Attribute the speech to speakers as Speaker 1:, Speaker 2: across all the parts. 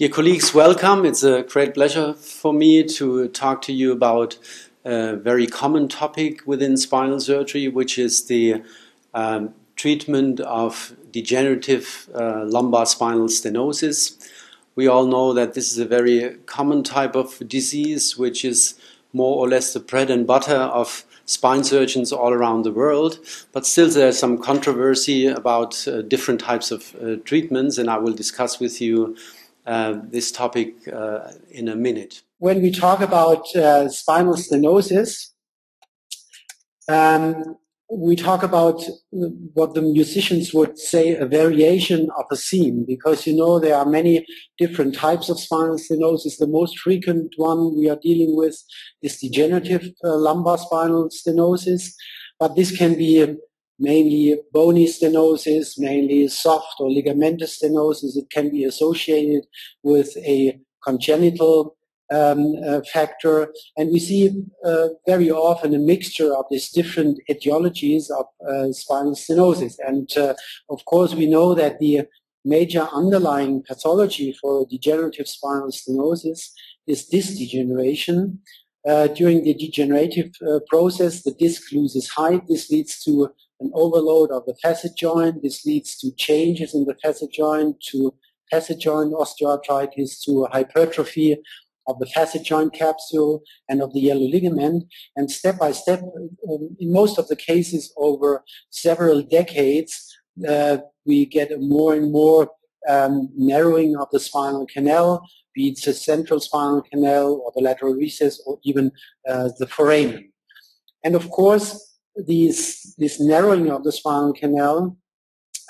Speaker 1: Dear colleagues, welcome. It's a great pleasure for me to talk to you about a very common topic within spinal surgery, which is the treatment of degenerative lumbar spinal stenosis. We all know that this is a very common type of disease, which is more or less the bread and butter of spine surgeons all around the world, but still there's some controversy about different types of treatments, and I will discuss with you this topic in a minute.
Speaker 2: When we talk about spinal stenosis, we talk about what the musicians would say a variation of a theme, because you know there are many different types of spinal stenosis. The most frequent one we are dealing with is degenerative lumbar spinal stenosis, but this can be mainly bony stenosis, mainly soft or ligamentous stenosis. It can be associated with a congenital factor, and we see very often a mixture of these different etiologies of spinal stenosis. And of course, we know that the major underlying pathology for degenerative spinal stenosis is disc degeneration. During the degenerative process, the disc loses height. This leads to an overload of the facet joint. This leads to changes in the facet joint, to facet joint osteoarthritis, to hypertrophy of the facet joint capsule and of the yellow ligament. And step by step, in most of the cases over several decades, we get a more and more narrowing of the spinal canal, be it the central spinal canal or the lateral recess or even the foramen. And of course, this narrowing of the spinal canal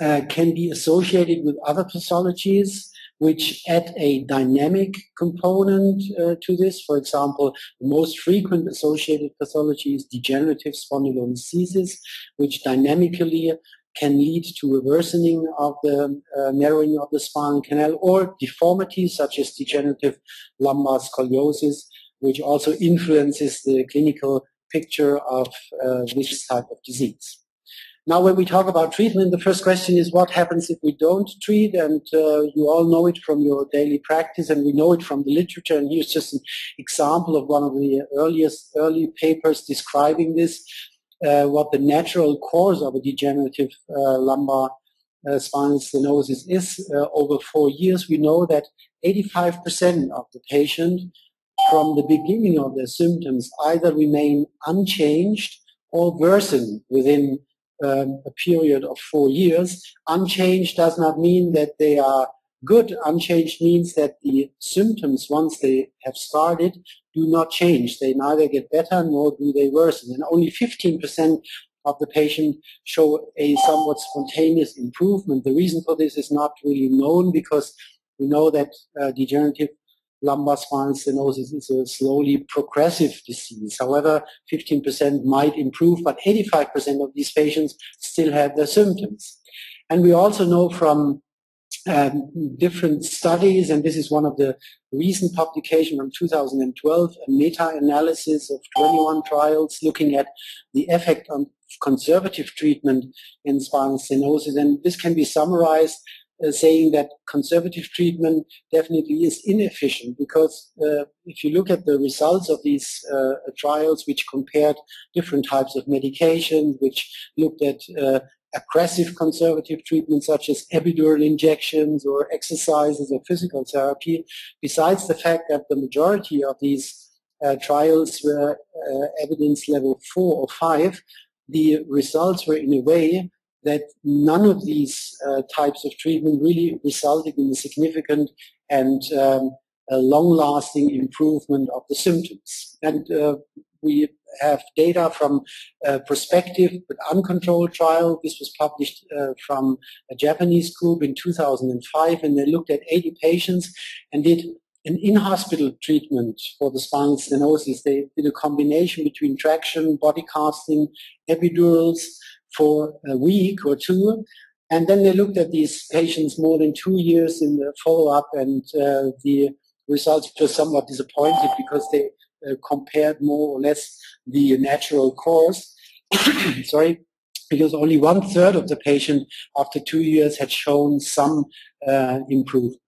Speaker 2: can be associated with other pathologies which add a dynamic component to this. For example, the most frequent associated pathology is degenerative spondylolisthesis, which dynamically can lead to a worsening of the narrowing of the spinal canal, or deformities such as degenerative lumbar scoliosis, which also influences the clinical picture of this type of disease. Now, when we talk about treatment, the first question is what happens if we don't treat? And you all know it from your daily practice, and we know it from the literature. And here's just an example of one of the early papers describing this, what the natural course of a degenerative lumbar spinal stenosis is. Over 4 years, we know that 85% of the patient from the beginning of their symptoms either remain unchanged or worsen within a period of 4 years. Unchanged does not mean that they are good. Unchanged means that the symptoms, once they have started, do not change. They neither get better nor do they worsen. And only 15% of the patient show a somewhat spontaneous improvement. The reason for this is not really known, because we know that degenerative lumbar spinal stenosis is a slowly progressive disease. However, 15% might improve, but 85% of these patients still have their symptoms. And we also know from different studies, and this is one of the recent publications from 2012, a meta-analysis of 21 trials looking at the effect on conservative treatment in spinal stenosis. And this can be summarized saying that conservative treatment definitely is inefficient, because if you look at the results of these trials, which compared different types of medication, which looked at aggressive conservative treatment such as epidural injections or exercises or physical therapy, besides the fact that the majority of these trials were evidence level 4 or 5, the results were in a way that none of these types of treatment really resulted in a significant and a long-lasting improvement of the symptoms. And we have data from a prospective but uncontrolled trial. This was published from a Japanese group in 2005, and they looked at 80 patients and did an in-hospital treatment for the spinal stenosis. They did a combination between traction, body casting, epidurals for a week or two, and then they looked at these patients more than 2 years in the follow-up, and the results were somewhat disappointed because they compared more or less the natural course. Sorry, because only 1/3 of the patient after 2 years had shown some improvement.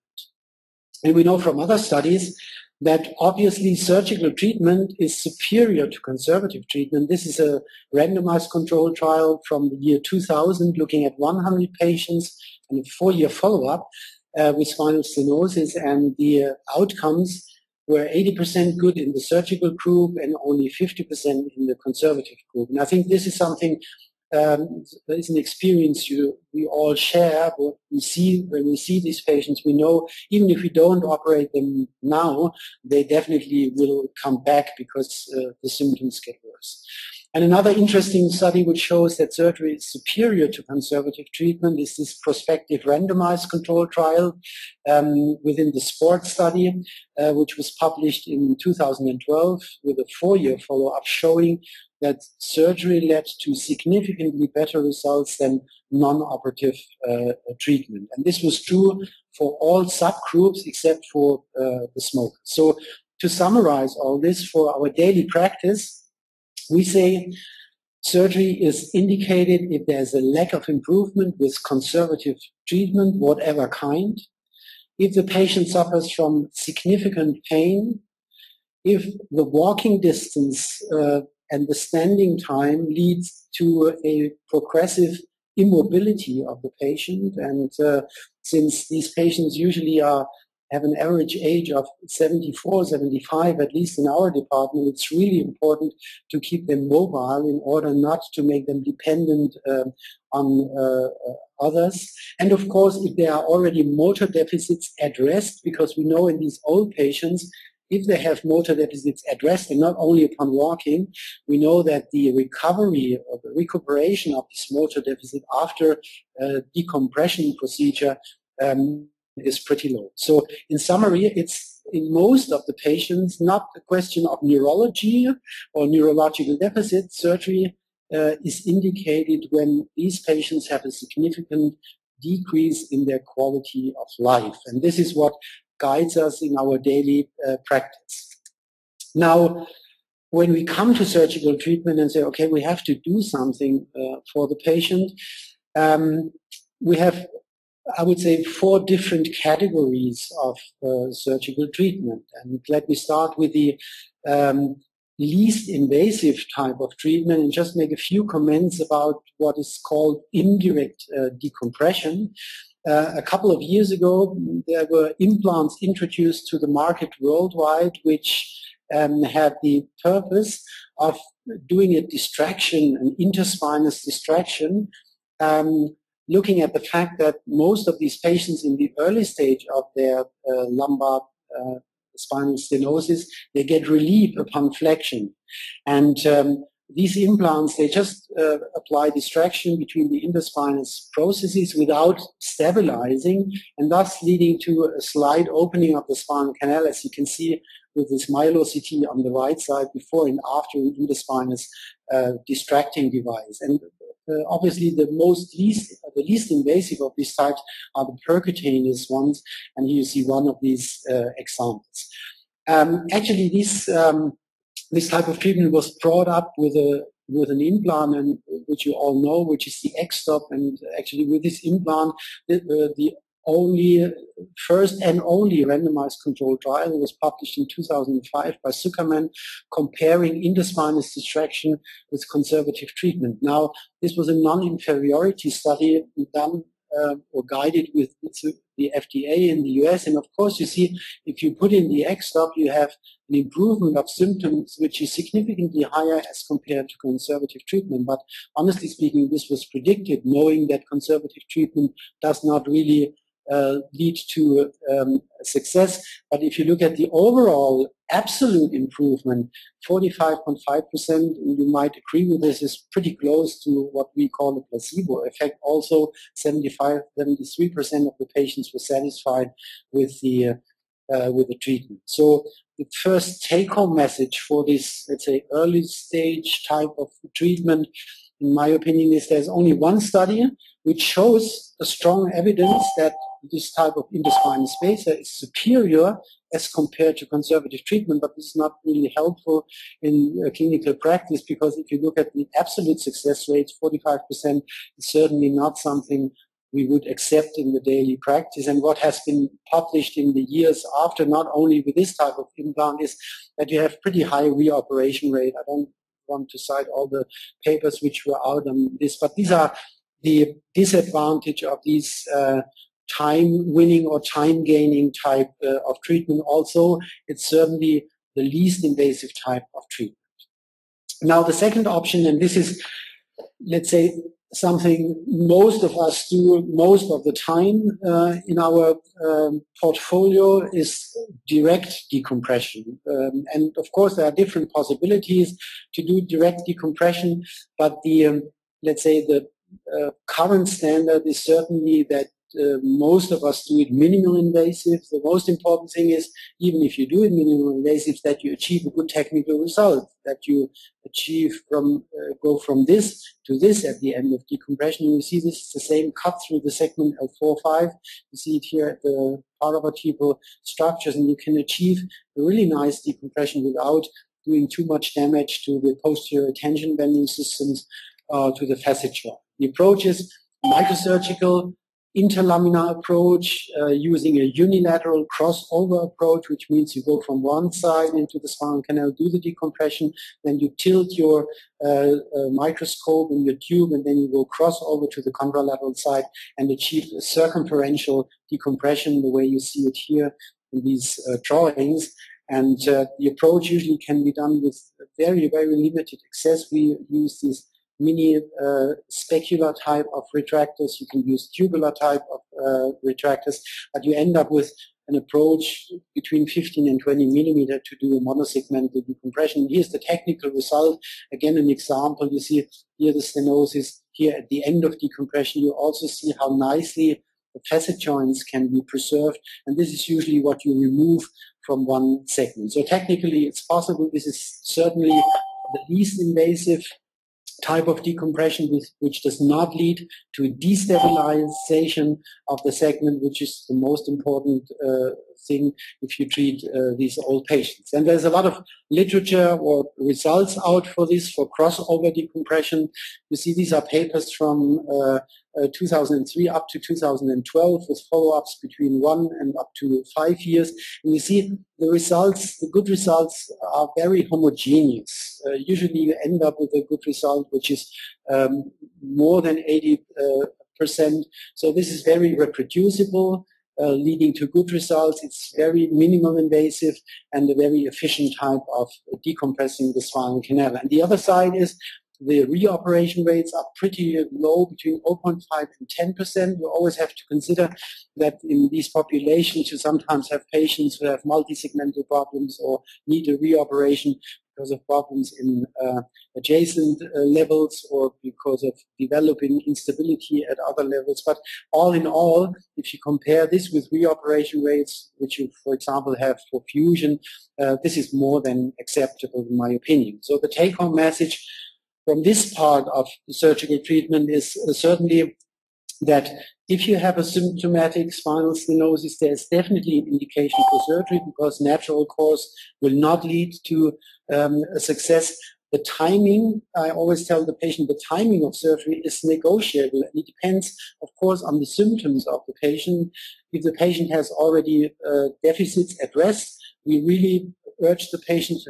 Speaker 2: And we know from other studies that obviously surgical treatment is superior to conservative treatment. This is a randomized controlled trial from the year 2000 looking at 100 patients and a 4-year follow-up with spinal stenosis, and the outcomes were 80% good in the surgical group and only 50% in the conservative group. And I think this is something it's an experience we all share. What we see when we see these patients, we know even if we don't operate them now, they definitely will come back because the symptoms get worse. And another interesting study which shows that surgery is superior to conservative treatment is this prospective randomized control trial within the SPORT study, which was published in 2012 with a 4-year follow-up showing that surgery led to significantly better results than non-operative treatment. And this was true for all subgroups except for the smokers. So to summarize all this for our daily practice, we say surgery is indicated if there's a lack of improvement with conservative treatment, whatever kind, if the patient suffers from significant pain, if the walking distance and the standing time leads to a progressive immobility of the patient. And since these patients usually have an average age of 74, 75, at least in our department, it's really important to keep them mobile in order not to make them dependent on others. And of course, if there are already motor deficits at rest, because we know in these old patients, if they have motor deficits at rest and not only upon walking, we know that the recovery or the recuperation of this motor deficit after decompression procedure is pretty low. So in summary, it's in most of the patients not a question of neurology or neurological deficit. Surgery is indicated when these patients have a significant decrease in their quality of life. And this is what guides us in our daily practice. Now, when we come to surgical treatment and say, okay, we have to do something for the patient, we have, I would say, 4 different categories of surgical treatment. And let me start with the least invasive type of treatment and just make a few comments about what is called indirect decompression. A couple of years ago, there were implants introduced to the market worldwide, which had the purpose of doing a distraction, an interspinous distraction, looking at the fact that most of these patients in the early stage of their lumbar spinal stenosis, they get relief upon flexion. And these implants, they just apply distraction between the interspinous processes without stabilizing, and thus leading to a slight opening of the spinal canal, as you can see with this myelo-CT on the right side before and after an interspinous distracting device. And obviously the least invasive of these types are the percutaneous ones, and here you see one of these examples. Actually, this type of treatment was brought up with an implant, and which you all know, which is the X-stop. And actually, with this implant, the first and only randomized controlled trial was published in 2005 by Zuckerman, comparing interspinous distraction with conservative treatment. Now, this was a non-inferiority study done or guided with the FDA in the US. And of course, you see, if you put in the X-stop, you have an improvement of symptoms which is significantly higher as compared to conservative treatment. But honestly speaking, this was predicted, knowing that conservative treatment does not really lead to success. But if you look at the overall absolute improvement, 45.5%, you might agree with this, is pretty close to what we call a placebo effect. Also, 73% of the patients were satisfied with the treatment. So the first take-home message for this, let's say, early stage type of treatment, in my opinion, is there's only one study which shows a strong evidence that this type of interspinal spacer is superior as compared to conservative treatment, but this is not really helpful in clinical practice, because if you look at the absolute success rates, 45% is certainly not something we would accept in the daily practice. And what has been published in the years after, not only with this type of implant, is that you have pretty high reoperation rate. I don't want to cite all the papers which were out on this, but these are the disadvantage of these time-winning or time-gaining type of treatment. Also, it's certainly the least invasive type of treatment. Now, the second option, and this is, let's say, something most of us do most of the time in our portfolio, is direct decompression. And of course, there are different possibilities to do direct decompression, but the, let's say, the current standard is certainly that most of us do it minimal invasive. The most important thing is, even if you do it minimal invasive, that you achieve a good technical result, that you achieve from go from this to this at the end of decompression. You see this is the same cut through the segment L4-5. You see it here at the paravertebral structures, and you can achieve a really nice decompression without doing too much damage to the posterior tension bending systems, to the facet joint. The approach is microsurgical interlaminar approach, using a unilateral crossover approach, which means you go from one side into the spinal canal, do the decompression, then you tilt your microscope in your tube, and then you go cross over to the contralateral side and achieve a circumferential decompression, the way you see it here in these drawings. And the approach usually can be done with very, very limited access. We use these mini specular type of retractors. You can use tubular type of retractors, but you end up with an approach between 15 and 20 millimeter to do a monosegmental decompression. Here's the technical result. Again, an example. You see here the stenosis. Here at the end of decompression, you also see how nicely the facet joints can be preserved, and this is usually what you remove from one segment. So technically it's possible. This is certainly the least invasive type of decompression, which does not lead to a destabilization of the segment, which is the most important thing if you treat these old patients. And there's a lot of literature or results out for this, for crossover decompression. You see these are papers from 2003 up to 2012 with follow-ups between 1 and up to 5 years. And you see the results, the good results are very homogeneous. Usually you end up with a good result which is more than 80%. So this is very reproducible, leading to good results. It's very minimal invasive and a very efficient type of decompressing the spinal canal. And the other side is the reoperation rates are pretty low, between 0.5 and 10%. You always have to consider that in these populations you sometimes have patients who have multisegmental problems or need a reoperation because of problems in adjacent levels or because of developing instability at other levels. But all in all, if you compare this with reoperation rates, which you, for example, have for fusion, this is more than acceptable in my opinion. So the take-home message from this part of the surgical treatment is certainly that if you have a symptomatic spinal stenosis, there is definitely an indication for surgery, because natural course will not lead to a success. The timing, I always tell the patient, the timing of surgery is negotiable, and it depends, of course, on the symptoms of the patient. If the patient has already deficits addressed, we really urge the patient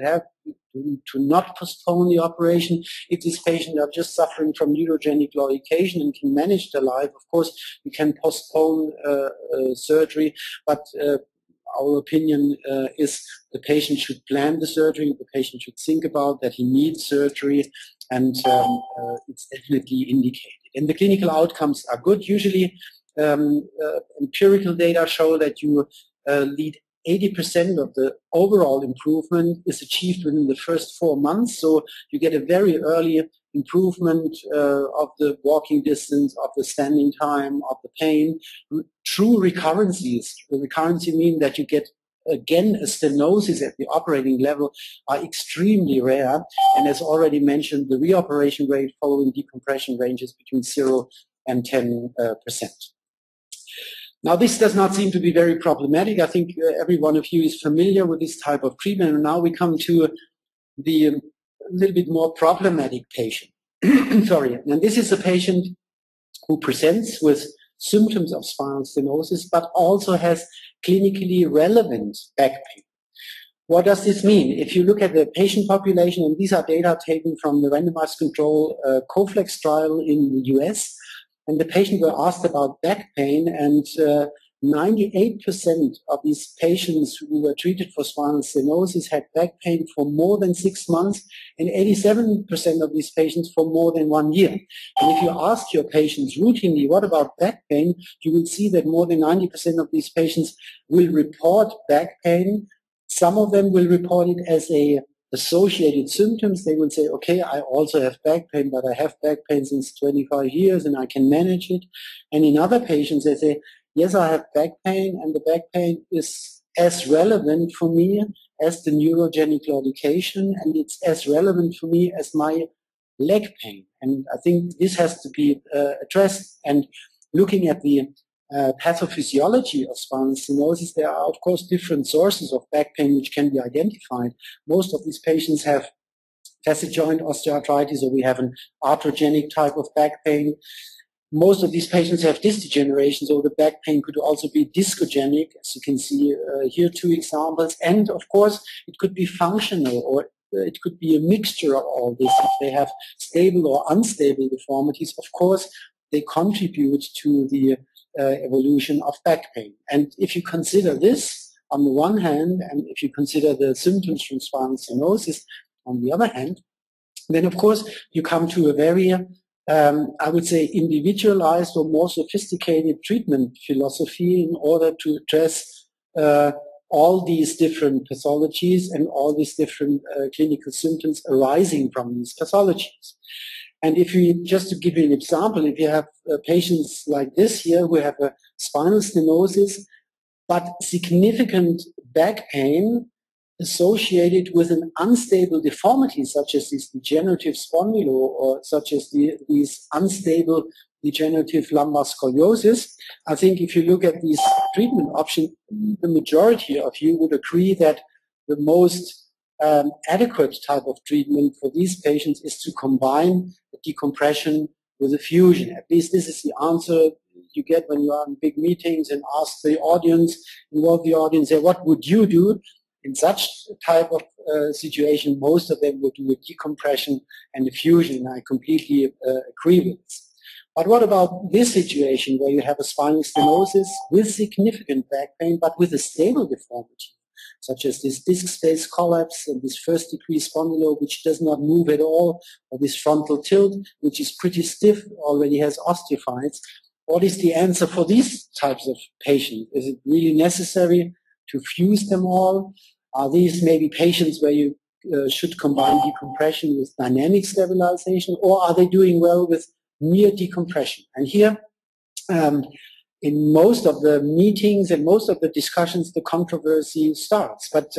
Speaker 2: to not postpone the operation. If this patient are just suffering from neurogenic claudication and can manage their life, of course, we can postpone surgery, but our opinion is the patient should plan the surgery, the patient should think about that he needs surgery, and it's definitely indicated. And the clinical outcomes are good. Usually, empirical data show that you lead 80% of the overall improvement is achieved within the first 4 months. So you get a very early improvement of the walking distance, of the standing time, of the pain. True recurrencies, the recurrency mean that you get again a stenosis at the operating level, are extremely rare. And as already mentioned, the reoperation rate following decompression ranges between 0 and 10%. Now, this does not seem to be very problematic. I think every one of you is familiar with this type of treatment. And now we come to the little bit more problematic patient. Sorry. And this is a patient who presents with symptoms of spinal stenosis, but also has clinically relevant back pain. What does this mean? If you look at the patient population, and these are data taken from the randomized control COFLEX trial in the US, and the patients were asked about back pain, and 98% of these patients who were treated for spinal stenosis had back pain for more than 6 months, and 87% of these patients for more than 1 year. And if you ask your patients routinely, what about back pain, you will see that more than 90% of these patients will report back pain. Some of them will report it as associated symptoms. They will say, okay, I also have back pain, but I have back pain since 25 years and I can manage it. And in other patients, they say, yes, I have back pain, and the back pain is as relevant for me as the neurogenic claudication, and it's as relevant for me as my leg pain. And I think this has to be addressed. And looking at the pathophysiology of spinal stenosis, there are, of course, different sources of back pain which can be identified. Most of these patients have facet joint osteoarthritis, or we have an arthrogenic type of back pain. Most of these patients have disc degeneration, so the back pain could also be discogenic, as you can see here, 2 examples. And, of course, it could be functional, or it could be a mixture of all this. If they have stable or unstable deformities, of course, they contribute to the evolution of back pain. And if you consider this on the one hand, and if you consider the symptoms from spinal stenosis on the other hand, then of course you come to a very, I would say, individualized or more sophisticated treatment philosophy in order to address all these different pathologies and all these different clinical symptoms arising from these pathologies. And if you, just to give you an example, if you have patients like this here who have a spinal stenosis, but significant back pain associated with an unstable deformity, such as this degenerative spondylo, or such as these unstable degenerative lumbar scoliosis, I think if you look at these treatment options, the majority of you would agree that the most adequate type of treatment for these patients is to combine a decompression with a fusion. At least this is the answer you get when you are in big meetings and ask the audience, involve the audience, say, what would you do? In such type of situation, most of them would do a decompression and a fusion. I completely agree with this. But what about this situation where you have a spinal stenosis with significant back pain, but with a stable deformity, such as this disc space collapse and this first degree spondylo, which does not move at all, or this frontal tilt, which is pretty stiff, already has osteophytes? What is the answer for these types of patients? Is it really necessary to fuse them all? Are these maybe patients where you should combine decompression with dynamic stabilization, or are they doing well with mere decompression? And here, in most of the meetings and most of the discussions, the controversy starts. But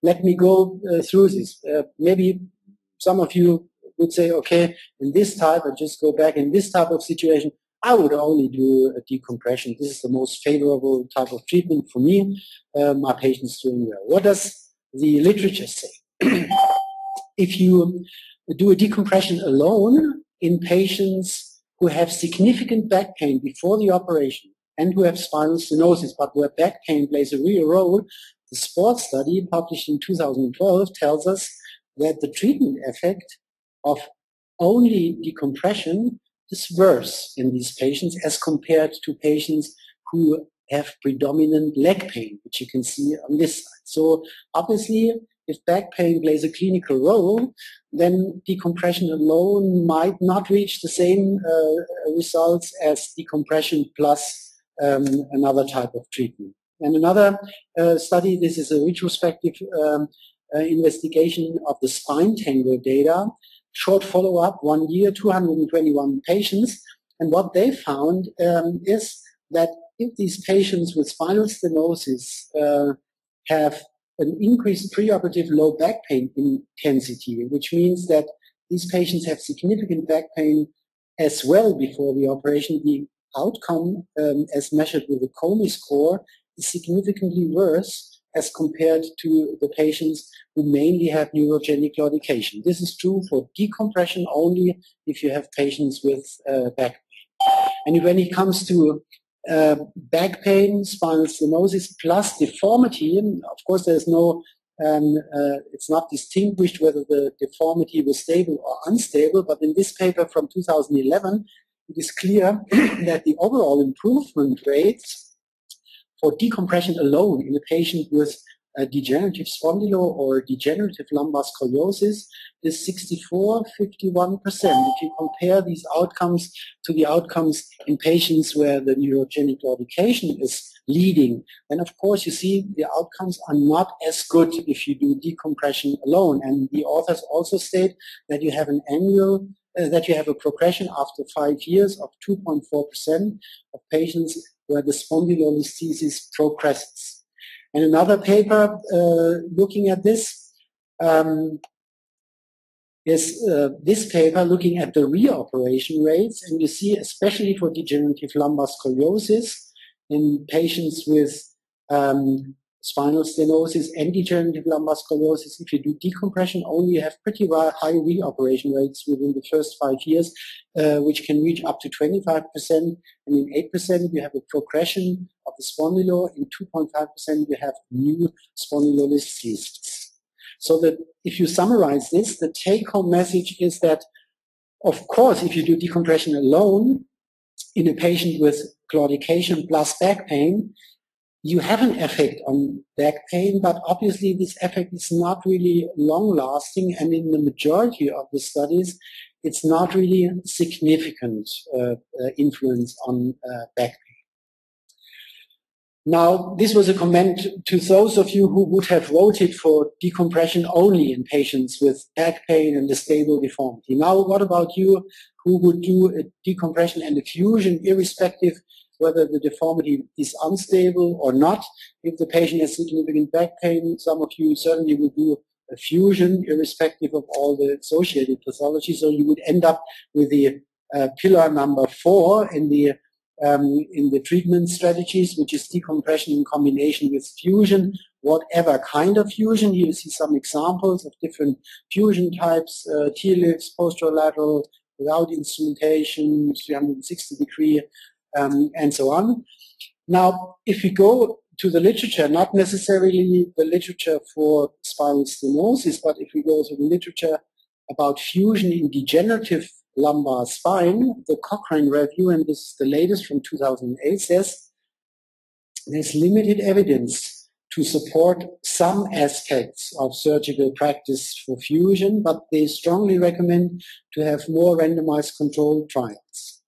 Speaker 2: let me go through this. Maybe some of you would say, okay, in this type, I just go back, in this type of situation, I would only do a decompression. This is the most favorable type of treatment for me. My patient's doing well. What does the literature say? If you do a decompression alone in patients who have significant back pain before the operation and who have spinal stenosis, but where back pain plays a real role, the sports study published in 2012 tells us that the treatment effect of only decompression is worse in these patients as compared to patients who have predominant leg pain, which you can see on this side. So obviously, if back pain plays a clinical role, then decompression alone might not reach the same results as decompression plus another type of treatment. And another study, this is a retrospective investigation of the spine tangle data, short follow-up, 1 year, 221 patients. And what they found is that if these patients with spinal stenosis have an increased preoperative low back pain intensity, which means that these patients have significant back pain as well before the operation, the outcome as measured with the Comey score is significantly worse as compared to the patients who mainly have neurogenic claudication. This is true for decompression only if you have patients with back pain. And when it comes to back pain, spinal stenosis plus deformity. Of course, there's no, it's not distinguished whether the deformity was stable or unstable, but in this paper from 2011, it is clear that the overall improvement rates for decompression alone in a patient with a degenerative spondylo or degenerative lumbar scoliosis is 64-51%. If you compare these outcomes to the outcomes in patients where the neurogenic claudication is leading, then of course you see the outcomes are not as good if you do decompression alone. And the authors also state that you have an annual that you have a progression after 5 years of 2.4% of patients where the spondylolisthesis progresses. And another paper looking at this is this paper looking at the reoperation rates, and you see especially for degenerative lumbar scoliosis in patients with spinal stenosis and degenerative lumbar scoliosis, if you do decompression only, you have pretty high reoperation rates within the first 5 years, which can reach up to 25%, and in 8% you have a progression of the spondylo, in 2.5% you have new spondylolisthesis. So that if you summarize this, the take-home message is that, of course, if you do decompression alone in a patient with claudication plus back pain, you have an effect on back pain, but obviously this effect is not really long-lasting, and in the majority of the studies, it's not really significant influence on back pain. Now, this was a comment to those of you who would have voted for decompression only in patients with back pain and a stable deformity. Now, what about you who would do a decompression and a fusion irrespective whether the deformity is unstable or not? If the patient has significant back pain, some of you certainly would do a fusion irrespective of all the associated pathology. So you would end up with the pillar number 4 in the treatment strategies, which is decompression in combination with fusion, whatever kind of fusion. Here you see some examples of different fusion types, TLIFs, posterolateral, without instrumentation, 360-degree, and so on. Now, if we go to the literature, not necessarily the literature for spinal stenosis, but if we go to the literature about fusion in degenerative lumbar spine, the Cochrane review, and this is the latest from 2008, says there's limited evidence to support some aspects of surgical practice for fusion, but they strongly recommend to have more randomized controlled trials.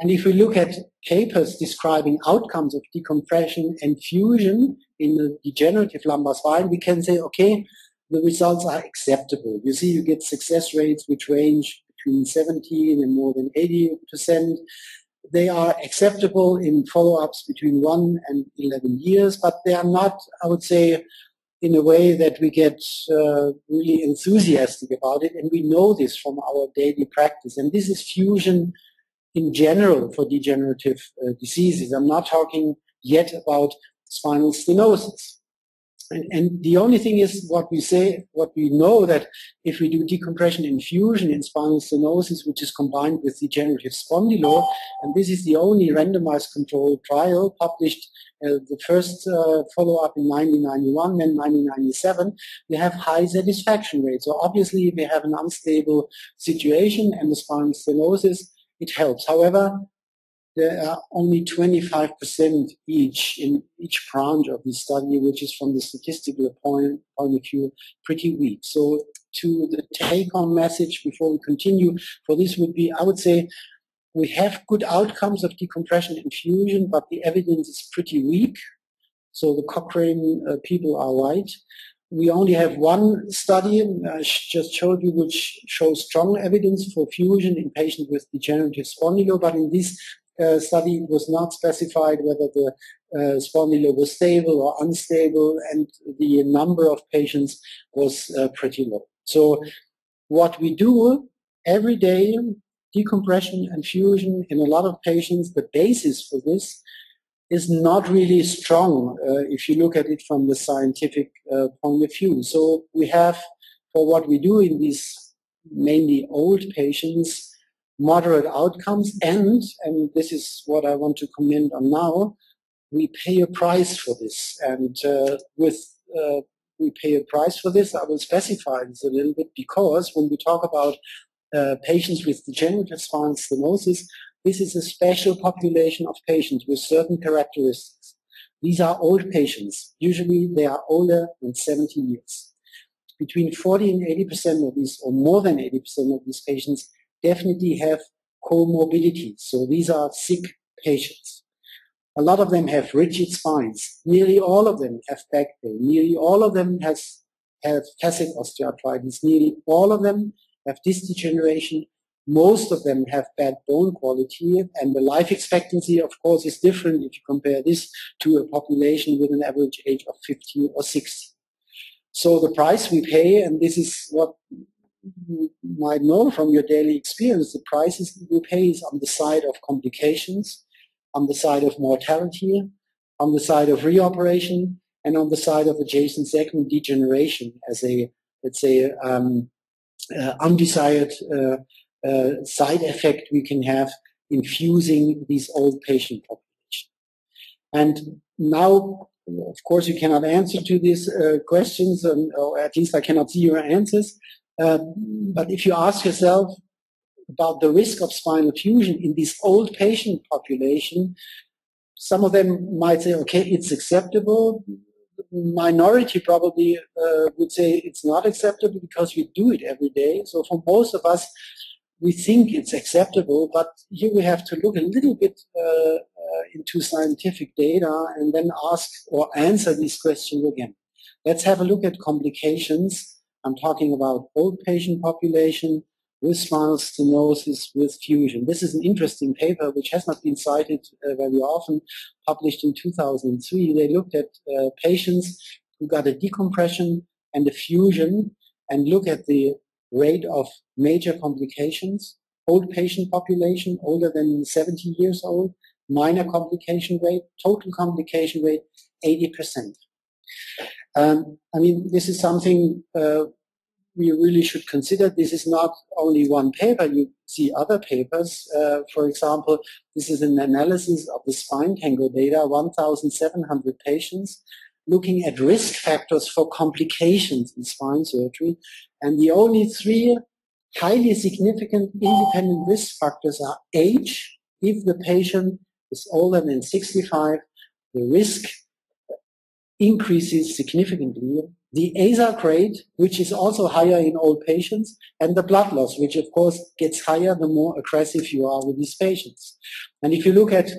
Speaker 2: And if we look at papers describing outcomes of decompression and fusion in the degenerative lumbar spine, we can say, okay, the results are acceptable. You see, you get success rates which range between 17 and more than 80%. They are acceptable in follow-ups between 1 and 11 years, but they are not, I would say, in a way that we get really enthusiastic about it. And we know this from our daily practice. And this is fusion in general for degenerative diseases. I'm not talking yet about spinal stenosis. And the only thing is what we know that if we do decompression and fusion in spinal stenosis, which is combined with degenerative spondylo, and this is the only randomized controlled trial published, the first follow-up in 1991, then 1997, we have high satisfaction rates. So obviously if we have an unstable situation and the spinal stenosis, it helps. However, there are only 25% each in each branch of the study, which is from the statistical point of view pretty weak. So to the take-home message before we continue for this would be, I would say, we have good outcomes of decompression and fusion, but the evidence is pretty weak. So the Cochrane people are right. We only have one study, I just showed you, which shows strong evidence for fusion in patients with degenerative spondylo, but in this study it was not specified whether the spondylo was stable or unstable, and the number of patients was pretty low. So what we do every day, decompression and fusion in a lot of patients, the basis for this is not really strong if you look at it from the scientific point of view. So we have, for what we do in these mainly old patients, moderate outcomes, and this is what I want to comment on now, we pay a price for this. And we pay a price for this. I will specify this a little bit, because when we talk about patients with degenerative spinal stenosis, this is a special population of patients with certain characteristics. These are old patients. Usually they are older than 70 years. Between 40 and 80% of these, or more than 80% of these patients, definitely have comorbidities. So these are sick patients. A lot of them have rigid spines. Nearly all of them have back pain. Nearly all of them have facet osteoarthritis. Nearly all of them have disc degeneration. Most of them have bad bone quality, and the life expectancy, of course, is different if you compare this to a population with an average age of 50 or 60. So the price we pay, and this is what you might know from your daily experience, the prices we pay is on the side of complications, on the side of mortality, on the side of reoperation, and on the side of adjacent segment degeneration as a, let's say, undesired side effect we can have in fusing these old patient population. And now, of course, you cannot answer to these questions, or at least I cannot see your answers. But if you ask yourself about the risk of spinal fusion in this old patient population, some of them might say, okay, it's acceptable. Minority probably would say it's not acceptable because we do it every day. So for most of us, we think it's acceptable, but here we have to look a little bit into scientific data and then ask or answer these questions again. Let's have a look at complications. I'm talking about old patient population with spinal stenosis with fusion. This is an interesting paper which has not been cited very often, published in 2003. They looked at patients who got a decompression and a fusion and look at the rate of major complications. Old patient population, older than 70 years old, minor complication rate, total complication rate, 80%. I mean, this is something we really should consider. This is not only one paper. You see other papers. For example, this is an analysis of the spine tangle data, 1,700 patients, looking at risk factors for complications in spine surgery. And the only three highly significant independent risk factors are age. If the patient is older than 65, the risk increases significantly. The ASAC rate, which is also higher in old patients, and the blood loss, which of course gets higher the more aggressive you are with these patients. And if you look at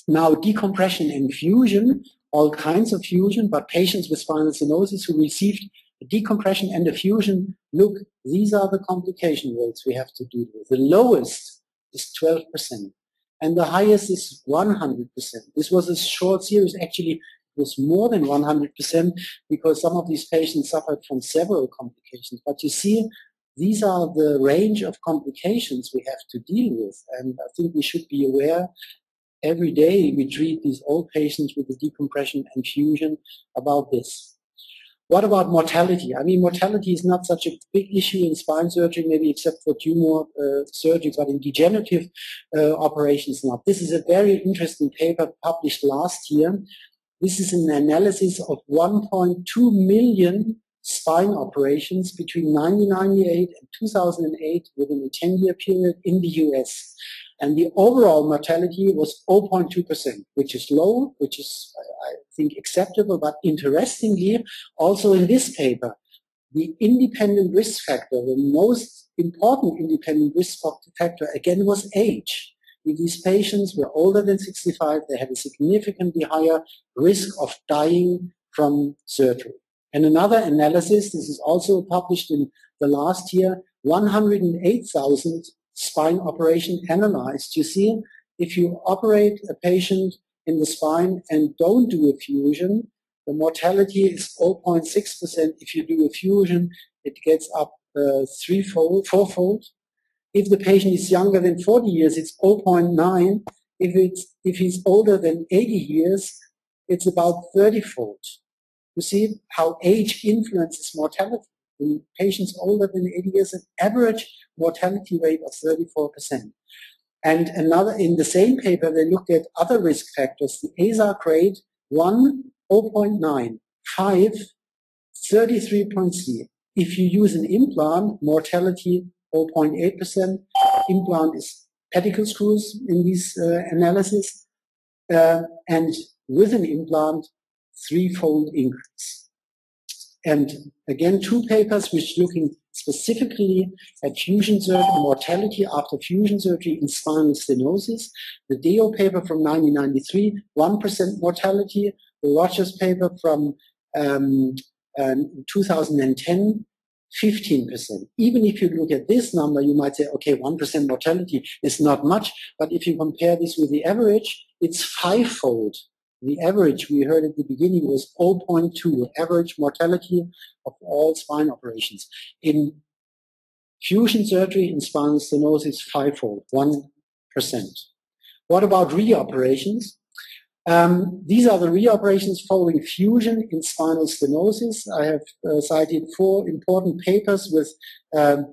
Speaker 2: now decompression and fusion, all kinds of fusion, but patients with spinal stenosis who received a decompression and a fusion, look, these are the complication rates we have to deal with. The lowest is 12%, and the highest is 100%. This was a short series. Actually, it was more than 100% because some of these patients suffered from several complications. But you see, these are the range of complications we have to deal with. And I think we should be aware every day we treat these old patients with the decompression and fusion about this. What about mortality? I mean, mortality is not such a big issue in spine surgery, maybe except for tumor surgery, but in degenerative operations not. This is a very interesting paper published last year. This is an analysis of 1.2 million spine operations between 1998 and 2008 within a 10-year period in the US. And the overall mortality was 0.2%, which is low, which is, I think, acceptable. But interestingly, also in this paper, the independent risk factor, the most important independent risk factor, again, was age. If these patients were older than 65, they had a significantly higher risk of dying from surgery. And another analysis, this is also published in the last year, 108,000 spine operation analyzed. You see, if you operate a patient in the spine and don't do a fusion, the mortality is 0.6%. If you do a fusion, it gets up fourfold. If the patient is younger than 40 years, it's 0.9. If he's older than 80 years, it's about 30-fold. You see how age influences mortality. in patients older than 80 years, an average mortality rate of 34%. And another, in the same paper, they looked at other risk factors. The ASAR grade 1, 0.9, 5, 33.3. If you use an implant, mortality 0.8%. Implant is pedicle screws in this analysis. And with an implant, threefold increase. And again, two papers which looking specifically at fusion surgery, mortality after fusion surgery in spinal stenosis. The Deo paper from 1993, 1% mortality. The Rogers paper from 2010, 15%. Even if you look at this number, you might say, okay, 1% mortality is not much, but if you compare this with the average, it's fivefold. The average we heard at the beginning was 0.2, average mortality of all spine operations. In fusion surgery in spinal stenosis, fivefold, 1%. What about reoperations? These are the reoperations following fusion in spinal stenosis. I have cited 4 important papers with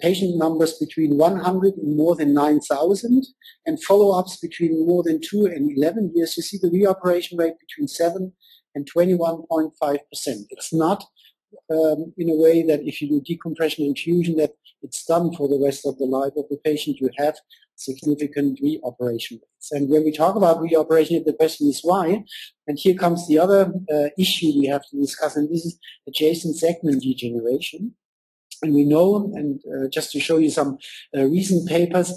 Speaker 2: patient numbers between 100 and more than 9,000 and follow-ups between more than 2 and 11 years. You see the reoperation rate between 7 and 21.5%. It's not in a way that if you do decompression and fusion that it's done for the rest of the life of the patient. You have significant reoperation rates. And when we talk about reoperation, the question is why? And here comes the other issue we have to discuss, and this is adjacent segment degeneration. And we know, and just to show you some recent papers,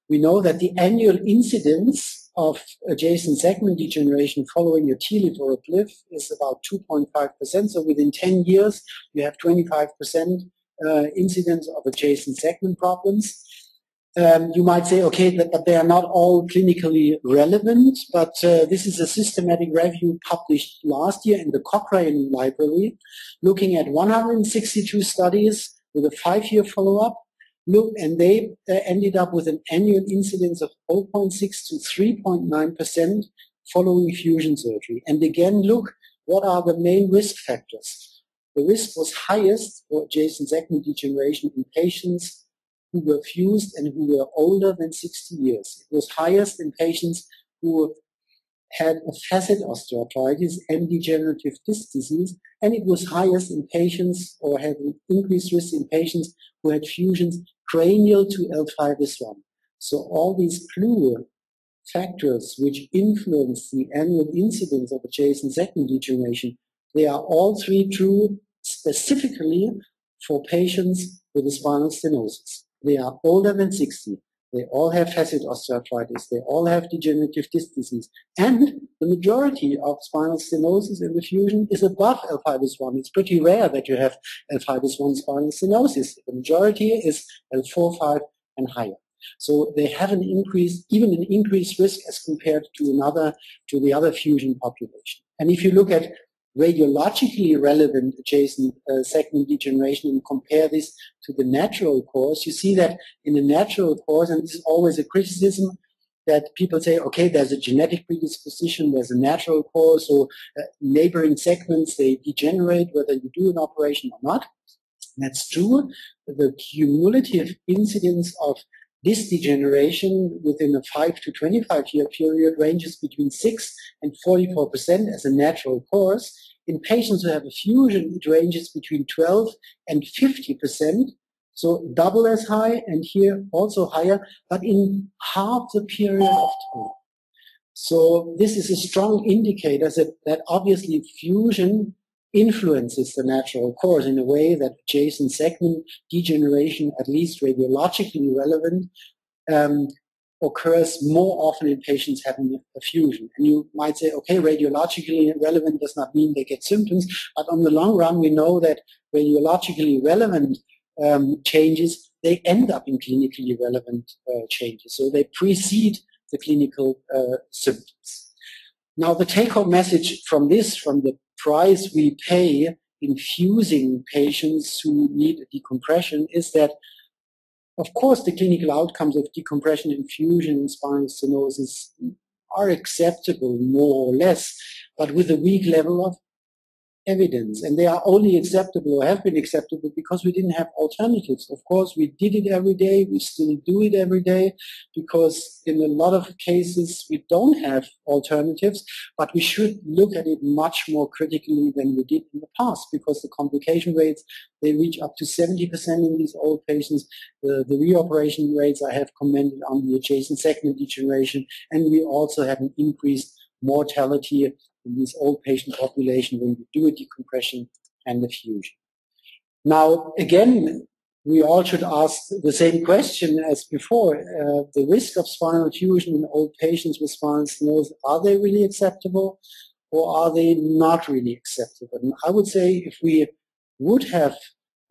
Speaker 2: we know that the annual incidence of adjacent segment degeneration following a TLIF or a PLIF is about 2.5%. So within 10 years, you have 25% incidence of adjacent segment problems. You might say, okay, but they are not all clinically relevant, but this is a systematic review published last year in the Cochrane Library, looking at 162 studies with a 5-year follow-up. And they ended up with an annual incidence of 0.6 to 3.9% following fusion surgery. And again, look, what are the main risk factors? The risk was highest for adjacent segment degeneration in patients who were fused and who were older than 60 years. It was highest in patients who had a facet osteoarthritis and degenerative disc disease, and it was highest in patients or had an increased risk in patients who had fusions cranial to L5S1. So all these clue factors which influence the annual incidence of adjacent segment degeneration, they are all 3 true specifically for patients with a spinal stenosis. They are older than 60. They all have facet osteoarthritis. They all have degenerative disc disease. And the majority of spinal stenosis in the fusion is above L5S1. It's pretty rare that you have L5S1 spinal stenosis. The majority is L4, 5 and higher. So they have an increase, even an increased risk as compared to the other fusion population. And if you look at radiologically relevant adjacent segment degeneration and compare this to the natural cause, you see that in the natural cause, and this is always a criticism, that people say, okay, there's a genetic predisposition, there's a natural cause, so neighboring segments, they degenerate whether you do an operation or not. That's true. The cumulative incidence of this degeneration within a 5 to 25 year period ranges between 6 and 44% as a natural cause. In patients who have a fusion, it ranges between 12 and 50%, so double as high, and here also higher, but in half the period of time. So this is a strong indicator that obviously fusion influences the natural cause in a way that adjacent segment degeneration, at least radiologically relevant, occurs more often in patients having a fusion. And you might say, okay, radiologically relevant does not mean they get symptoms, but on the long run, we know that radiologically relevant changes, they end up in clinically relevant changes. So they precede the clinical symptoms. Now, the take-home message from this, from the price we pay in fusing patients who need a decompression, is that, of course, the clinical outcomes of decompression and fusion in spinal stenosis are acceptable, more or less, but with a weak level of evidence, and they are only acceptable or have been acceptable because we didn't have alternatives. Of course, we did it every day, we still do it every day, because in a lot of cases we don't have alternatives, but we should look at it much more critically than we did in the past, because the complication rates, they reach up to 70% in these old patients. The reoperation rates I have commented on, the adjacent segment degeneration, and we also have an increased mortality in this old patient population when we do a decompression and a fusion. Now, again, we all should ask the same question as before. The risk of spinal fusion in old patients with spinal stenosis, are they really acceptable or are they not really acceptable? And I would say if we would have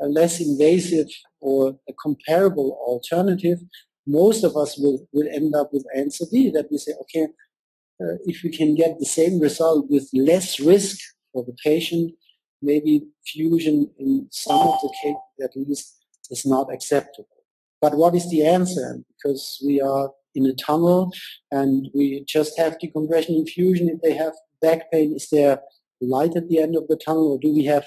Speaker 2: a less invasive or a comparable alternative, most of us will end up with answer D, that we say, okay, if we can get the same result with less risk for the patient, maybe fusion in some of the cases at least is not acceptable. But what is the answer? Because we are in a tunnel and we just have decompression and fusion. If they have back pain, is there light at the end of the tunnel, or do we have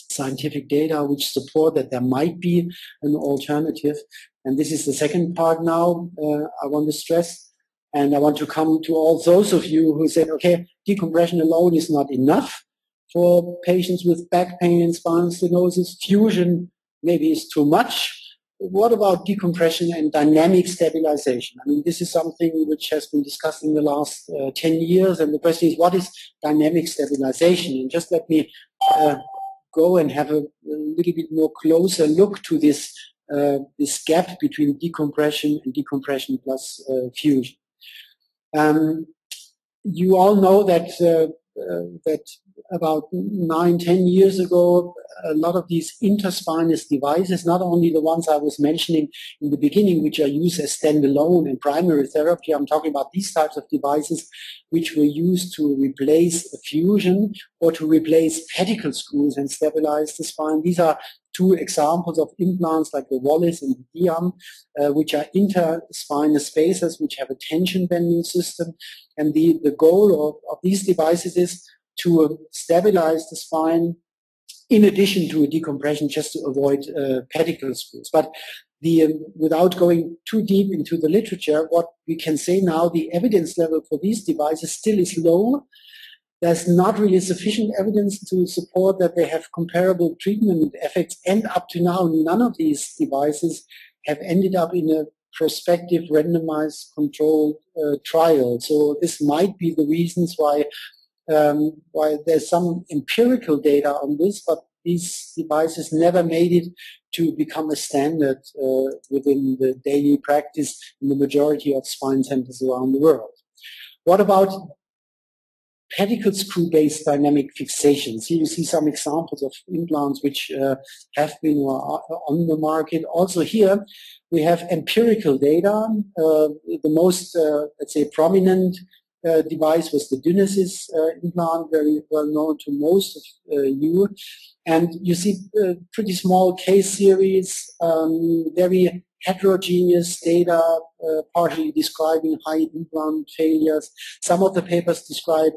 Speaker 2: scientific data which support that there might be an alternative? And this is the second part now I want to stress. And I want to come to all those of you who said, okay, decompression alone is not enough for patients with back pain and spinal stenosis. Fusion maybe is too much. What about decompression and dynamic stabilization? I mean, this is something which has been discussed in the last 10 years. And the question is, what is dynamic stabilization? And just let me go and have a little bit more closer look to this, this gap between decompression and decompression plus fusion. You all know that that about 9-10 years ago, a lot of these interspinous devices, not only the ones I was mentioning in the beginning, which are used as standalone in primary therapy, I'm talking about these types of devices which were used to replace a fusion or to replace pedicle screws and stabilize the spine. These are two examples of implants like the Wallis and the Diam, which are interspinous spacers, which have a tension bending system. And the goal of these devices is to stabilize the spine in addition to a decompression, just to avoid pedicle screws. But without going too deep into the literature, what we can say now, the evidence level for these devices still is low. There's not really sufficient evidence to support that they have comparable treatment effects, and up to now, none of these devices have ended up in a prospective randomized controlled trial. So this might be the reasons why there's some empirical data on this, but these devices never made it to become a standard within the daily practice in the majority of spine centers around the world. What about pedicle screw-based dynamic fixations? Here you see some examples of implants which have been on the market. Also here we have empirical data. The most, let's say, prominent device was the Dynesis implant, very well known to most of you. And you see pretty small case series, very heterogeneous data, partially describing high implant failures. Some of the papers describe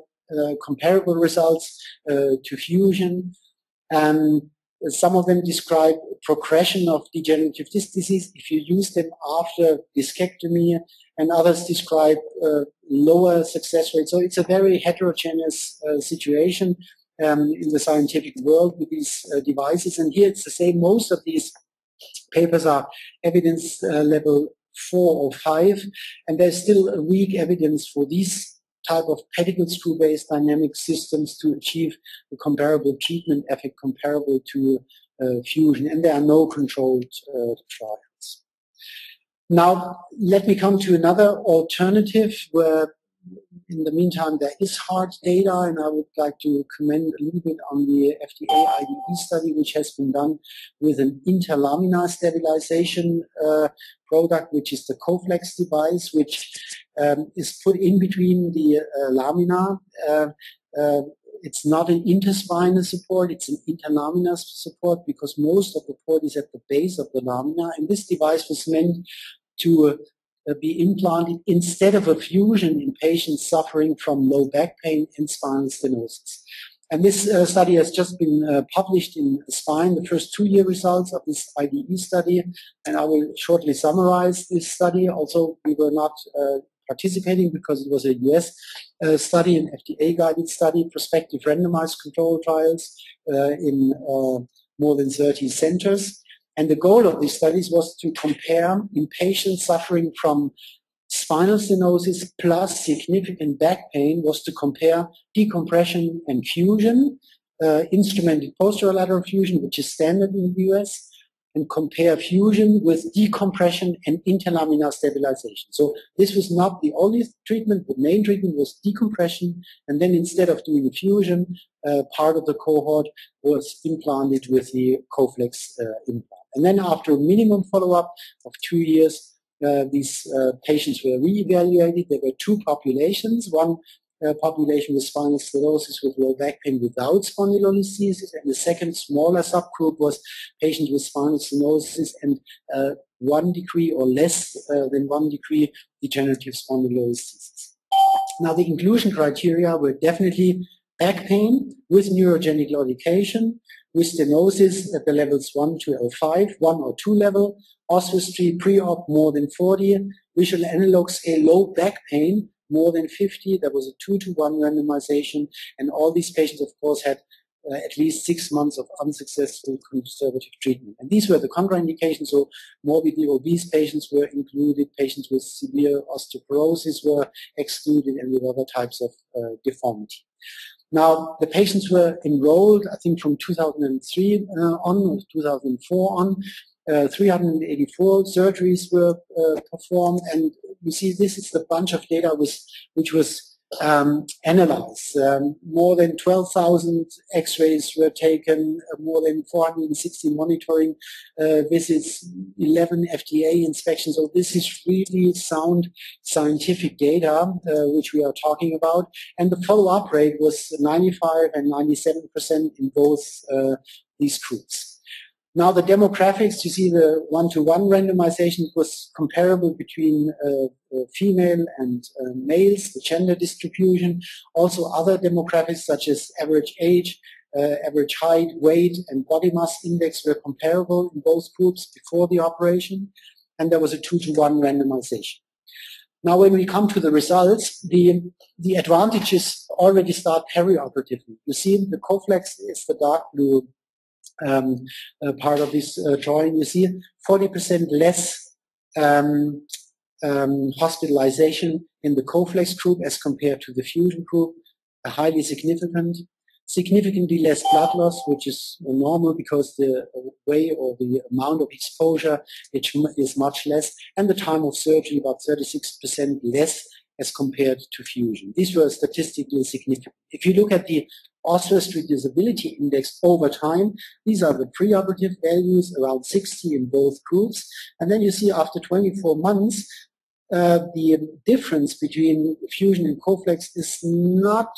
Speaker 2: comparable results to fusion. Some of them describe progression of degenerative disc disease if you use them after discectomy, and others describe lower success rates. So it's a very heterogeneous situation in the scientific world with these devices. And here it's the same. Most of these papers are evidence level 4 or 5, and there's still a weak evidence for these type of pedicle screw-based dynamic systems to achieve a comparable treatment effect comparable to fusion, and there are no controlled trials. Now, let me come to another alternative where, in the meantime, there is hard data, and I would like to comment a little bit on the FDA IDE study, which has been done with an interlaminar stabilization product, which is the Coflex device, which is put in between the lamina. It's not an interspinal support, it's an interlaminar support, because most of the port is at the base of the lamina, and this device was meant to be implanted instead of a fusion in patients suffering from low back pain and spinal stenosis. And this study has just been published in Spine, the first 2-year results of this IDE study, and I will shortly summarize this study. Also, we were not participating because it was a US study, an FDA-guided study, prospective randomized control trials in more than 30 centers. And the goal of these studies was to compare in patients suffering from spinal stenosis plus significant back pain, was to compare decompression and fusion, instrumented posterolateral fusion, which is standard in the US, and compare fusion with decompression and interlaminar stabilization. So this was not the only treatment. The main treatment was decompression, and then instead of doing a fusion, part of the cohort was implanted with the Coflex implant. And then after a minimum follow-up of 2 years, these patients were re-evaluated. There were 2 populations. One population with spinal stenosis with low back pain without spondylolisthesis, and the second smaller subgroup was patients with spinal stenosis and 1 degree or less than 1 degree degenerative spondylolisthesis. Now, the inclusion criteria were definitely back pain with neurogenic claudication, with stenosis at the levels 1 to L5, 1 or 2 level, oswestry pre-op more than 40, visual analog scale low back pain more than 50. There was a 2-to-1 randomization, and all these patients, of course, had at least 6 months of unsuccessful conservative treatment. And these were the contraindications, so morbidly obese patients were included, patients with severe osteoporosis were excluded, and with other types of deformity. Now, the patients were enrolled, I think, from 2003 on, or 2004 on. 384 surgeries were performed, and you see this is the bunch of data which was analyzed. More than 12,000 x-rays were taken, more than 460 monitoring visits, 11 FDA inspections. So this is really sound scientific data which we are talking about. And the follow-up rate was 95 and 97% in both these groups. Now, the demographics, you see the 1-to-1 randomization was comparable between female and males, the gender distribution. Also, other demographics such as average age, average height, weight, and body mass index were comparable in both groups before the operation. And there was a 2-to-1 randomization. Now, when we come to the results, the advantages already start perioperatively. You see the Coflex is the dark blue part of this drawing. You see 40% less hospitalization in the Coflex group as compared to the fusion group, highly significant. Significantly less blood loss, which is normal because the way or the amount of exposure is much less, and the time of surgery about 36% less as compared to fusion. These were statistically significant. If you look at the Oswestry Disability Index over time, these are the preoperative values, around 60 in both groups. And then you see after 24 months, the difference between fusion and Coflex is not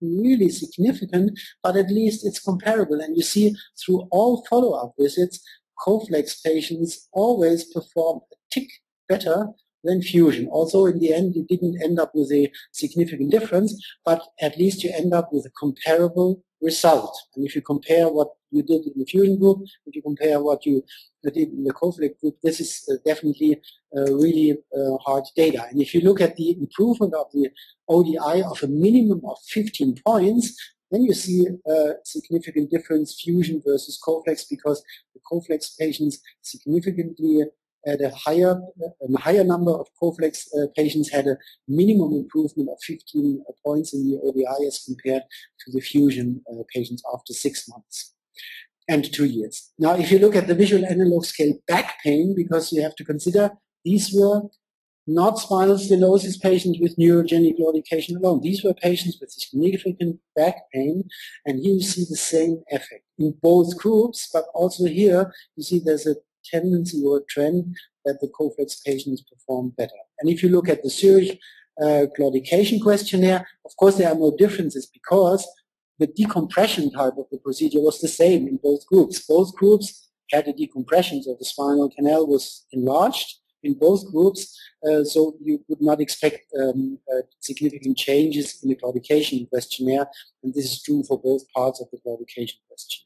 Speaker 2: really significant, but at least it's comparable. And you see through all follow-up visits, Coflex patients always perform a tick better than fusion. Also, in the end, you didn't end up with a significant difference, but at least you end up with a comparable result. And if you compare what you did in the fusion group, if you compare what you did in the Coflex group, this is definitely really hard data. And if you look at the improvement of the ODI of a minimum of 15 points, then you see a significant difference, fusion versus Coflex, because the Coflex patients significantly had a higher number of Coflex patients had a minimum improvement of 15 points in the ODI as compared to the fusion patients after 6 months and 2 years. Now, if you look at the visual analog scale back pain, because you have to consider these were not spinal stenosis patients with neurogenic claudication alone. These were patients with significant back pain, and here you see the same effect in both groups, but also here you see there's a tendency or a trend that the Coflex patients perform better. And if you look at the Zurich claudication questionnaire, of course there are no differences because the decompression type of the procedure was the same in both groups. Both groups had a decompression, so the spinal canal was enlarged in both groups, so you would not expect significant changes in the claudication questionnaire, and this is true for both parts of the claudication questionnaire.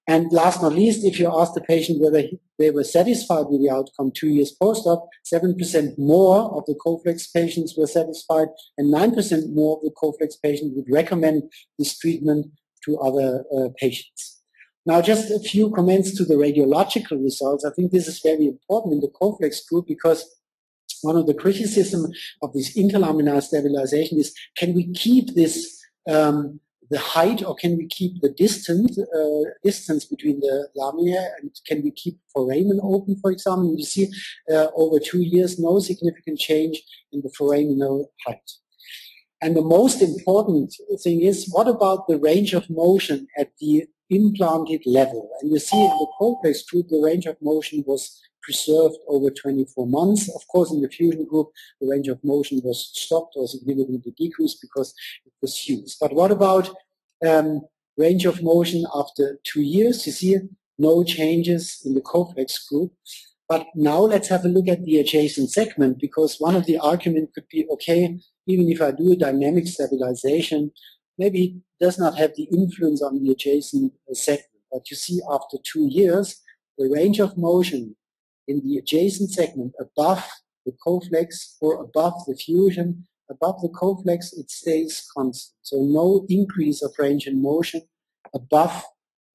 Speaker 2: And last but not least, if you ask the patient whether they were satisfied with the outcome 2 years post-op, 7% more of the Coflex patients were satisfied, and 9% more of the Coflex patients would recommend this treatment to other patients. Now, just a few comments to the radiological results. I think this is very important in the Coflex group because one of the criticisms of this interlaminar stabilization is, can we keep this the height, or can we keep the distance between the lamina, and can we keep foramen open, for example? You see over 2 years no significant change in the foraminal height. And the most important thing is, what about the range of motion at the implanted level? And you see in the Coflex group, the range of motion was preserved over 24 months. Of course, in the fusion group, the range of motion was stopped or significantly decreased because it was fused. But what about range of motion after 2 years? You see no changes in the Coflex group. But now let's have a look at the adjacent segment, because one of the arguments could be, okay, even if I do a dynamic stabilization, maybe it does not have the influence on the adjacent segment. But you see after 2 years, the range of motion in the adjacent segment above the Coflex or above the fusion, above the Coflex, it stays constant. So no increase of range in motion above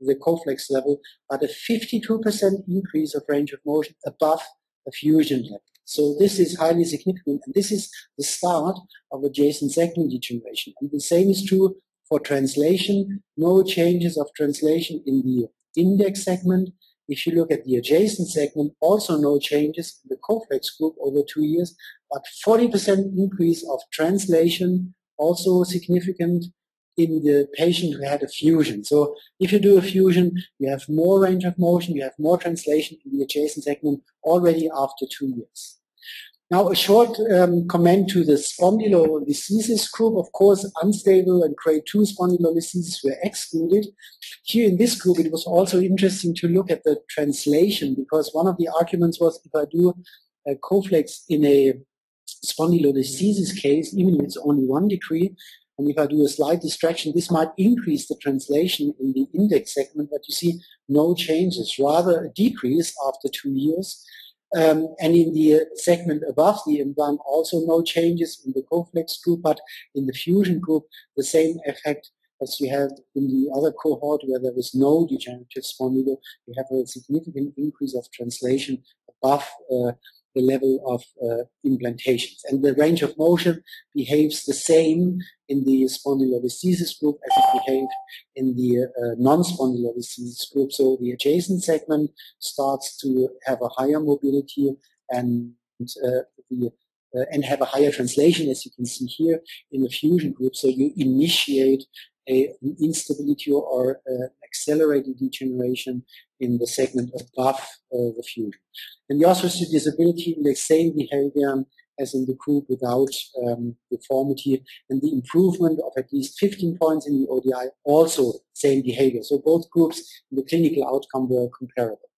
Speaker 2: the Coflex level, but a 52% increase of range of motion above the fusion level. So this is highly significant, and this is the start of adjacent segment degeneration. And the same is true for translation. No changes of translation in the index segment. If you look at the adjacent segment, also no changes in the Coflex group over 2 years, but 40% increase of translation, also significant in the patient who had a fusion. So if you do a fusion, you have more range of motion, you have more translation in the adjacent segment already after 2 years. Now, a short comment to the spondylolisthesis group. Of course, unstable and grade 2 spondylolisthesis were excluded. Here in this group, it was also interesting to look at the translation, because one of the arguments was, if I do a Coflex in a spondylolisthesis case, even if it's only 1 degree, and if I do a slight distraction, this might increase the translation in the index segment, but you see no changes, rather a decrease after 2 years. And in the segment above the implant, also no changes in the Coflex group, but in the fusion group, the same effect as you have in the other cohort where there was no degenerative spondylo. You have a significant increase of translation above the level of implantations. And the range of motion behaves the same in the spondylolisthesis group as it behaved in the non-spondylolisthesis group. So the adjacent segment starts to have a higher mobility and have a higher translation, as you can see here in the fusion group. So you initiate an instability or accelerated degeneration in the segment above the fusion. And the osteocyte disability index, same behavior as in the group without deformity, and the improvement of at least 15 points in the ODI, also same behavior. So both groups in the clinical outcome were comparable.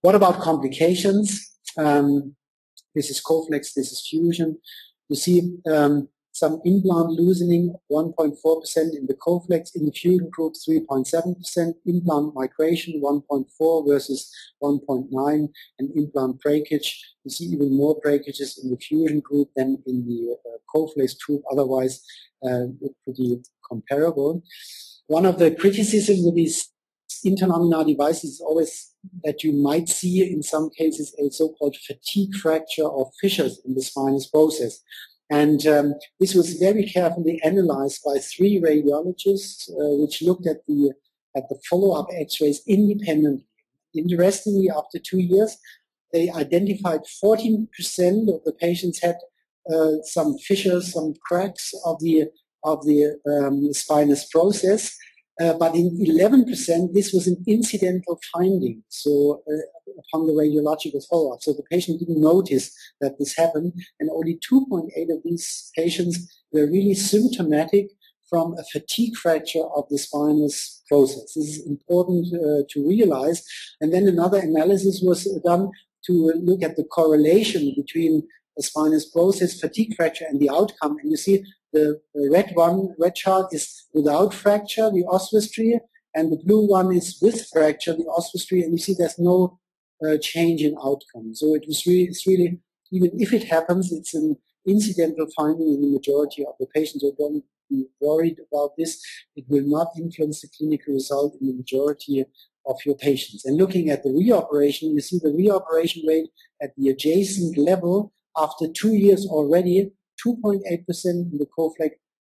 Speaker 2: What about complications? This is Coflex, this is fusion. You see some implant loosening, 1.4% in the Coflex, in the fusion group 3.7%, implant migration 1.4 versus 1.9, and implant breakage. You see even more breakages in the fusion group than in the Coflex group, otherwise pretty comparable. One of the criticisms with these interlaminar devices is always that you might see in some cases a so-called fatigue fracture or fissures in the spinous process. And this was very carefully analyzed by 3 radiologists, which looked at the follow-up X-rays independently. Interestingly, after 2 years, they identified 14% of the patients had some fissures, some cracks of the spinous process. But in 11%, this was an incidental finding, so upon the radiological follow-up. So the patient didn't notice that this happened, and only 2.8 of these patients were really symptomatic from a fatigue fracture of the spinous process. This is important to realize. And then another analysis was done to look at the correlation between the spinous process, fatigue fracture, and the outcome. And you see the red chart is without fracture, the oswestry, and the blue one is with fracture, the oswestry, and you see there's no change in outcome. So it's really, even if it happens, it's an incidental finding in the majority of the patients. So don't be worried about this. It will not influence the clinical result in the majority of your patients. And looking at the reoperation, you see the reoperation rate at the adjacent level after 2 years already, 2.8% in the Coflex,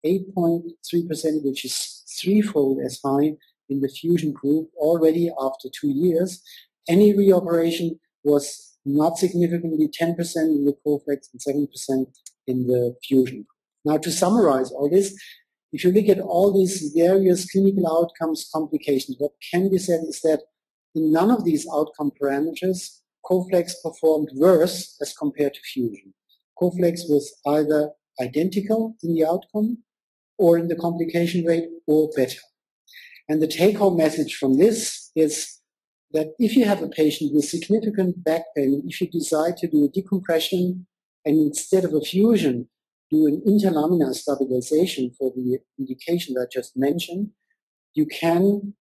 Speaker 2: 8.3%, which is threefold as high in the fusion group already after 2 years. Any reoperation was not significantly, 10% in the Coflex and 7% in the fusion. Now, to summarize all this, if you look at all these various clinical outcomes, complications, what can be said is that in none of these outcome parameters, Coflex performed worse as compared to fusion. Coflex was either identical in the outcome or in the complication rate or better. And the take-home message from this is that if you have a patient with significant back pain, if you decide to do a decompression and instead of a fusion, do an interlaminar stabilization for the indication that I just mentioned, you can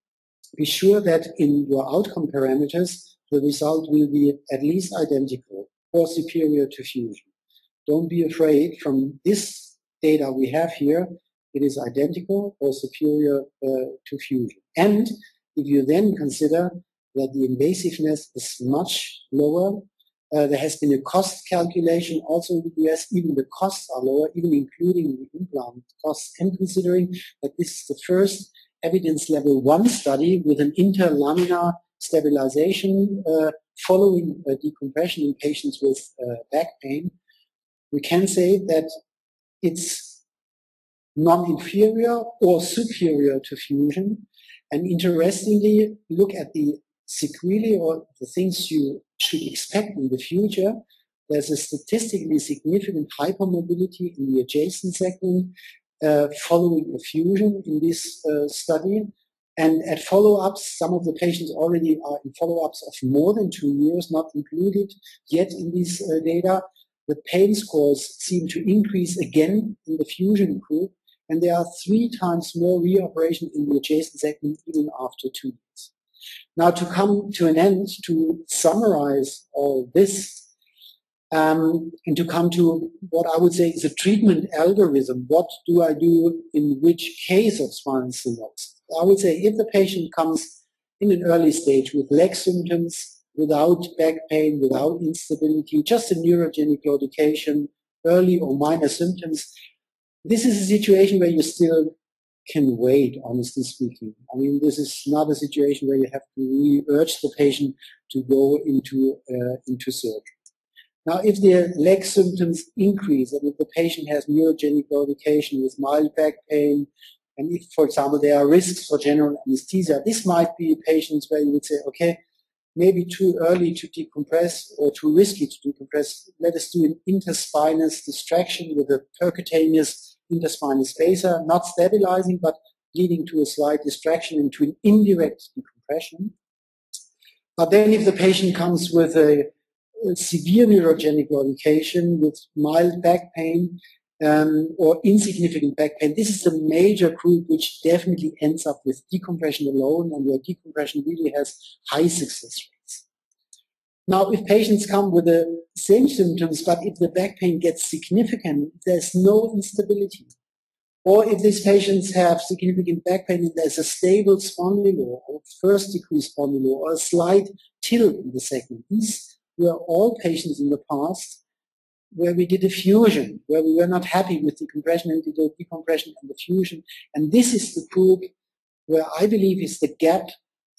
Speaker 2: be sure that in your outcome parameters, the result will be at least identical or superior to fusion. Don't be afraid. From this data we have here, it is identical or superior to fusion. And if you then consider that the invasiveness is much lower, there has been a cost calculation also in the US. Even the costs are lower, even including the implant costs, and considering that this is the first evidence level 1 study with an interlaminar stabilization following decompression in patients with back pain, we can say that it's non-inferior or superior to fusion. And interestingly, look at the sequelae or the things you should expect in the future. There's a statistically significant hypermobility in the adjacent segment following a fusion in this study. And at follow-ups, some of the patients already are in follow-ups of more than 2 years, not included yet in these data. The pain scores seem to increase again in the fusion group, and there are 3 times more reoperation in the adjacent segment even after 2 years. Now, to come to an end, to summarize all this, and to come to what I would say is a treatment algorithm. What do I do in which case of spinal stenosis? I would say if the patient comes in an early stage with leg symptoms, without back pain, without instability, just a neurogenic claudication, early or minor symptoms, this is a situation where you still can wait, honestly speaking. I mean, this is not a situation where you have to really urge the patient to go into surgery. Now, if the leg symptoms increase, and if the patient has neurogenic claudication with mild back pain, and if, for example, there are risks for general anesthesia, this might be patients where you would say, okay, maybe too early to decompress or too risky to decompress. Let us do an interspinous distraction with a percutaneous interspinal spacer, not stabilizing, but leading to a slight distraction and to an indirect decompression. But then if the patient comes with a severe neurogenic claudication with mild back pain or insignificant back pain, this is a major group which definitely ends up with decompression alone, and where decompression really has high success rates. Now, if patients come with the same symptoms, but if the back pain gets significant, there's no instability. Or if these patients have significant back pain and there's a stable spondylo or first degree spondylo or a slight tilt in the segment, these were all patients in the past where we did a fusion, where we were not happy with decompression and did a decompression and the fusion. And this is the group where I believe is the gap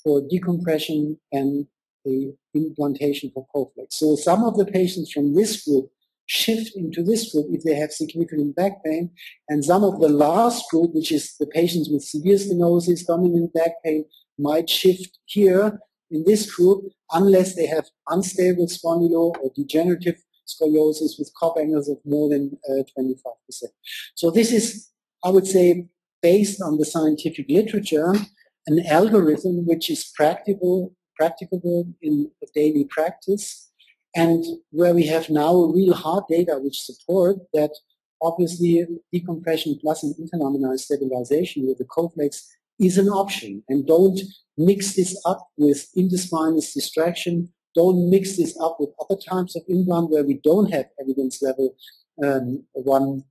Speaker 2: for decompression and the implantation for Coflex. So some of the patients from this group shift into this group if they have significant back pain, and some of the last group, which is the patients with severe stenosis, dominant back pain, might shift here in this group unless they have unstable spondylo or degenerative scoliosis with cup angles of more than 25%. So this is, I would say, based on the scientific literature, an algorithm which is practicable in daily practice. and where we have now real hard data which support that obviously decompression plus an internominal stabilization with the Coflex is an option. And don't mix this up with interspinous distraction. Don't mix this up with other types of implant where we don't have evidence level 1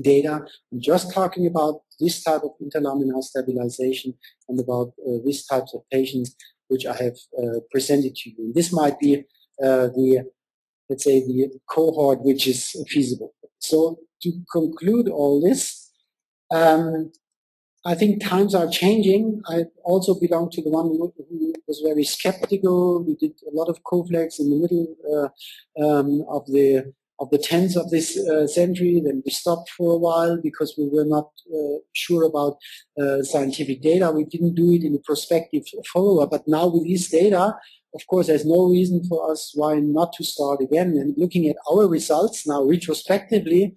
Speaker 2: data. I'm just talking about this type of interlaminar stabilization and about these types of patients which I have presented to you. This might be let's say, the cohort which is feasible. So to conclude all this, I think times are changing. I also belong to the one who was very skeptical. We did a lot of Coflex in the middle of the 10th of this century. Then we stopped for a while because we were not sure about scientific data. We didn't do it in a prospective follow-up. But now with this data, of course, there's no reason for us why not to start again. And looking at our results now retrospectively,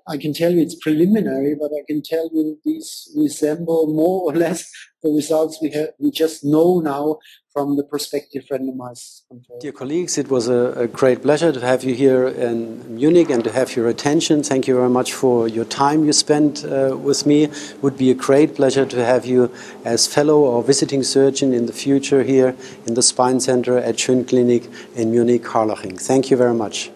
Speaker 2: I can tell you it's preliminary, but I can tell you these resemble more or less the results we just know now from the prospective randomized control.
Speaker 1: Dear colleagues, it was a great pleasure to have you here in Munich and to have your attention. Thank you very much for your time you spent with me. It would be a great pleasure to have you as fellow or visiting surgeon in the future here in the Spine Center at Schön Klinik in Munich-Harlaching. Thank you very much.